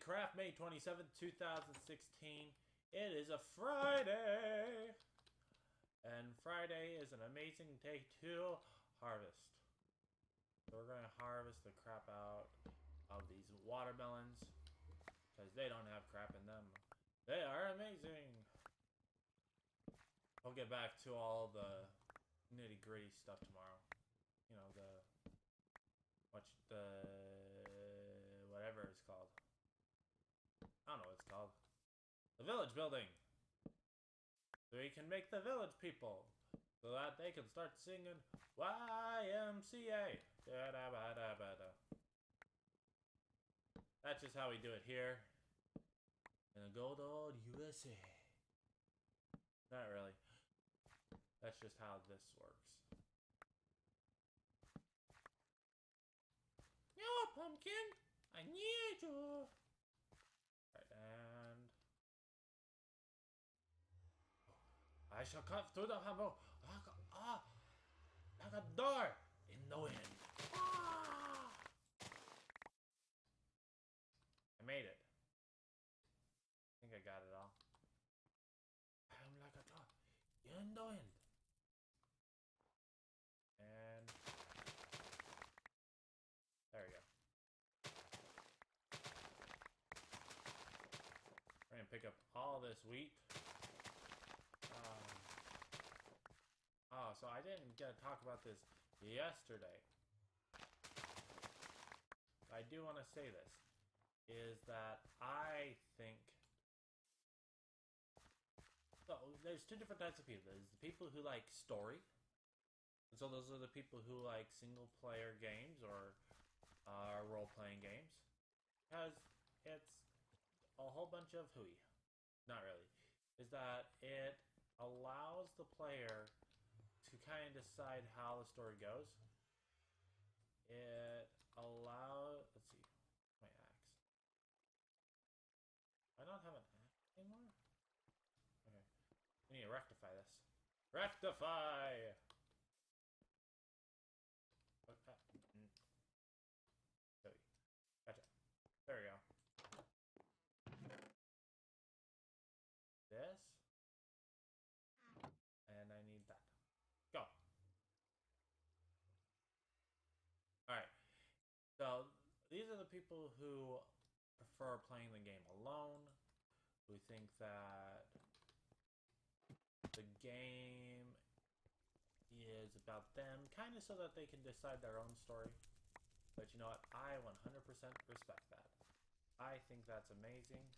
DailyCraft May 27th, 2016. It is a Friday. And Friday is an amazing day to harvest. So we're going to harvest the crap out of these watermelons. Because they don't have crap in them. They are amazing. I'll get back to all the nitty gritty stuff tomorrow. You know, whatever it's called. I don't know what it's called. The village building. So we can make the village people. So that they can start singing YMCA. That's just how we do it here. In the good old USA. Not really. That's just how this works. No, pumpkin! I need you! Right, and... I shall cut through the hammer. Like a door in the wind. I made it. I think I got it all. I am like a door in the wind. And there we go. We're gonna pick up all this wheat. So I didn't get to talk about this yesterday. I do want to say this, is that I think, so there's two different types of people. There's the people who like story, and so those are the people who like single player games or role-playing games, because it's a whole bunch of hooey. Not really. Is that it allows the player to kind of decide how the story goes. It allows... Let's see. My axe. Do I not have an axe anymore? Okay. We need to rectify this. Rectify! Okay. Gotcha. There we go. This. And I need that. Go. Alright. So, these are the people who prefer playing the game alone, who think that the game is about them, kind of so that they can decide their own story. But you know what? I 100% respect that. I think that's amazing.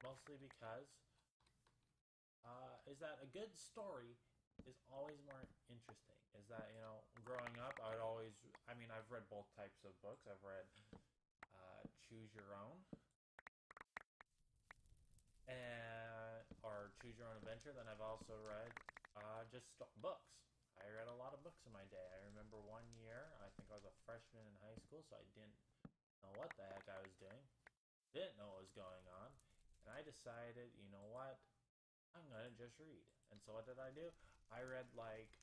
Mostly because is that a good story is always more interesting. Is that, you know, growing up, I've read both types of books. I've read Choose Your Own or Choose Your Own Adventure. Then I've also read just books. I read a lot of books in my day. I remember one year, I think I was a freshman in high school, so I didn't know what the heck I was doing. Didn't know what was going on. And I decided, you know what? I'm gonna just read. And so what did I do? I read like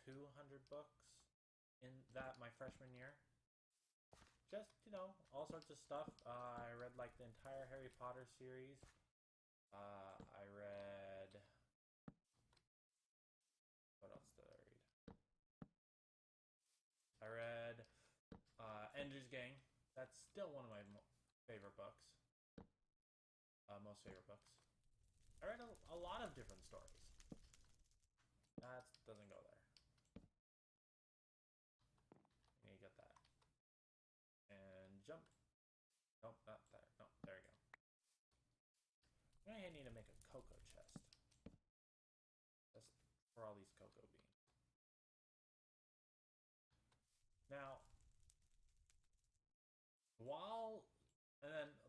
200 books in my freshman year. Just, you know, all sorts of stuff. I read like the entire Harry Potter series. I read... What else did I read? I read Ender's Game. That's still one of my favorite books. Most favorite books. I read a lot of different stories. That doesn't go there. You get that. And jump. Nope, not there. No, there we go. I need to make a cocoa chest. Just for all these cocoa beans. Now,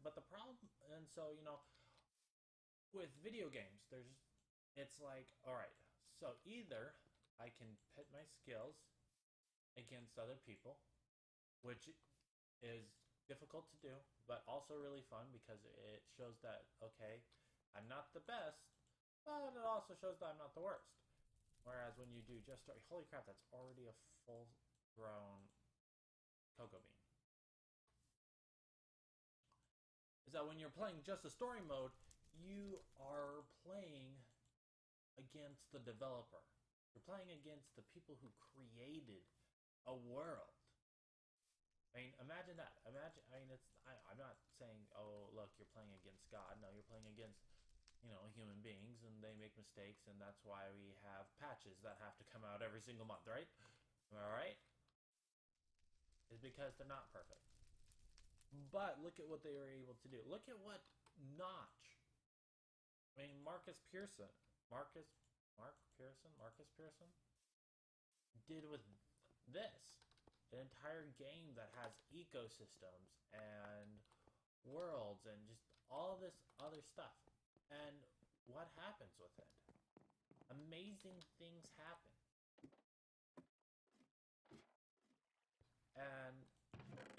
but the problem, and so, you know, with video games, it's like, alright, so either I can pit my skills against other people, which is difficult to do, but also really fun because it shows that, okay, I'm not the best, but it also shows that I'm not the worst. Whereas when you do just story, holy crap, that's already a full-grown cocoa bean. Is that when you're playing just the story mode, you are playing against the developer. You're playing against the people who created a world. I mean, imagine that. Imagine. I mean, I'm not saying, oh, look, you're playing against God. No, you're playing against, human beings, and they make mistakes, and that's why we have patches that have to come out every single month, right? Am I right? It's because they're not perfect. But look at what they were able to do. Look at what Notch. I mean, Marcus Pearson did with this. An entire game that has ecosystems and worlds and just all this other stuff. And what happens with it? Amazing things happen. And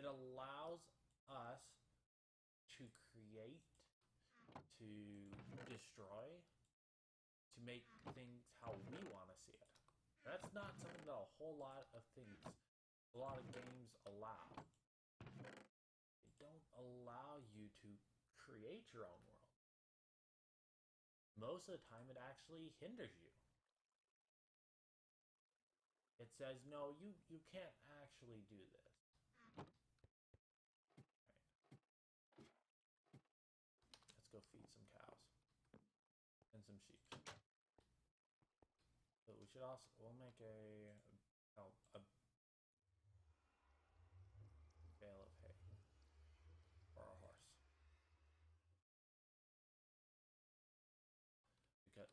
it allows us to create, to destroy, to make things how we want to see it. That's not something that a whole lot of games allow. They don't allow you to create your own world. Most of the time, it actually hinders you. It says, no, you can't actually do this. Right. Let's go feed some cows and some sheep. So we should also, we'll make a bale of hay for our horse.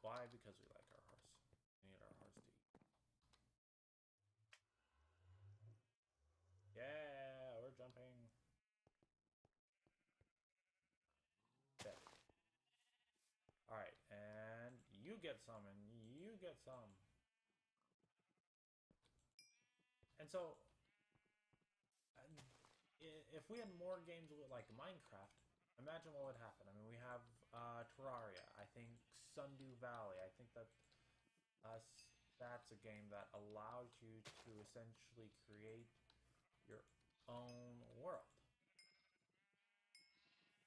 Why? Because we like our horse. We need our horse to eat. Yeah, we're jumping. Okay. Alright, and you get some, and you get some. And so, if we had more games like Minecraft, imagine what would happen. I mean, we have Terraria. I think Sundew Valley. I think that's a game that allows you to essentially create your own world.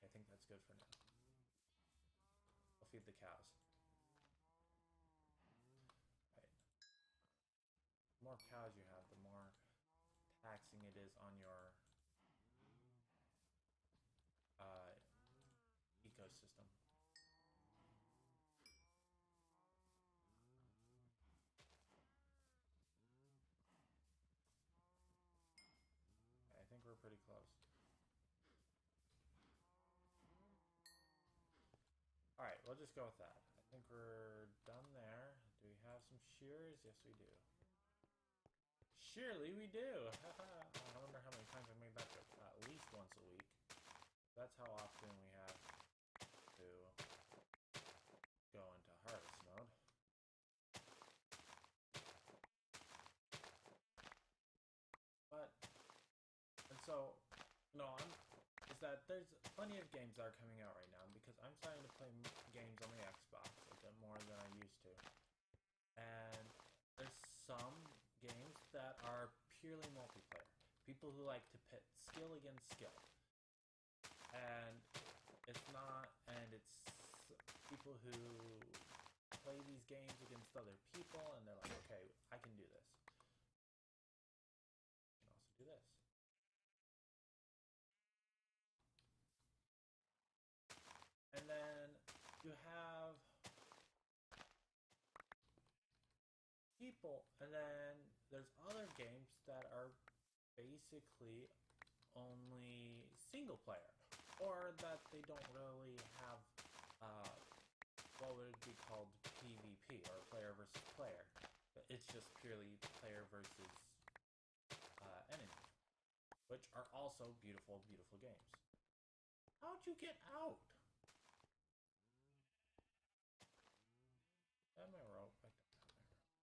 I think that's good for now. I'll feed the cows. Right. The more cows you have, the more taxing it is on your ecosystem. I think we're pretty close. Alright, we'll just go with that. I think we're done there. Do we have some shears? Yes, we do. Surely we do! I wonder how many times I made that joke. At least once a week. That's how often we have to go into harvest mode. But, and so, there's plenty of games that are coming out right now because I'm starting to play games on the Xbox a bit more than I used to. And there's some games that are purely multiplayer. People who like to pit skill against skill. And it's people who play these games against other people and they're like, okay, I can do this. I can also do this. And then you have people, and then there's other games that are basically only single player, or that they don't really have what would be called PvP, or player versus player. It's just purely player versus enemy, which are also beautiful, beautiful games. How'd you get out? I have my rope. I don't have my rope.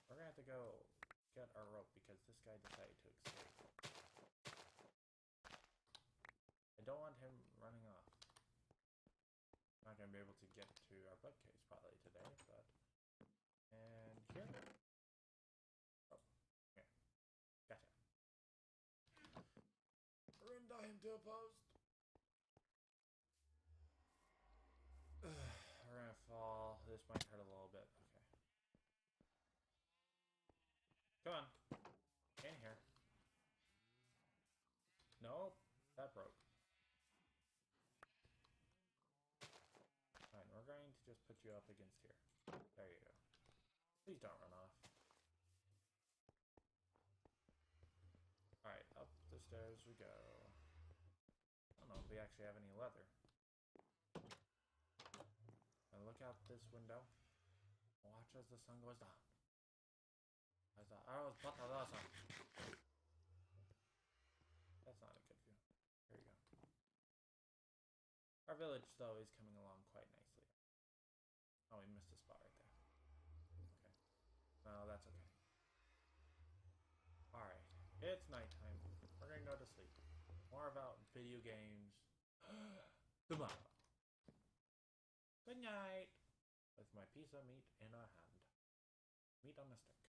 We're gonna have to go get our rope because this guy decided to escape. I don't want him running off. I'm not gonna be able to get to our bug caves probably today, but... And here. Oh, here. Gotcha. post. We're gonna fall. This might hurt a little bit. Okay. Come on. In here. Nope. That broke. Alright, we're going to just put you up against here. There you go. Please don't run off. Alright, up the stairs we go. I don't know if we actually have any leather. And look out this window. Watch as the sun goes down. As the arrows butter us up. That's not a good view. Here you go. Our village, though, is coming along quite nicely. Oh, we missed a spot right there. Okay. No, that's okay. Alright. It's nighttime. We're gonna go to sleep. More about video games tomorrow. Good night. With my piece of meat in a hand. Meat on a stick.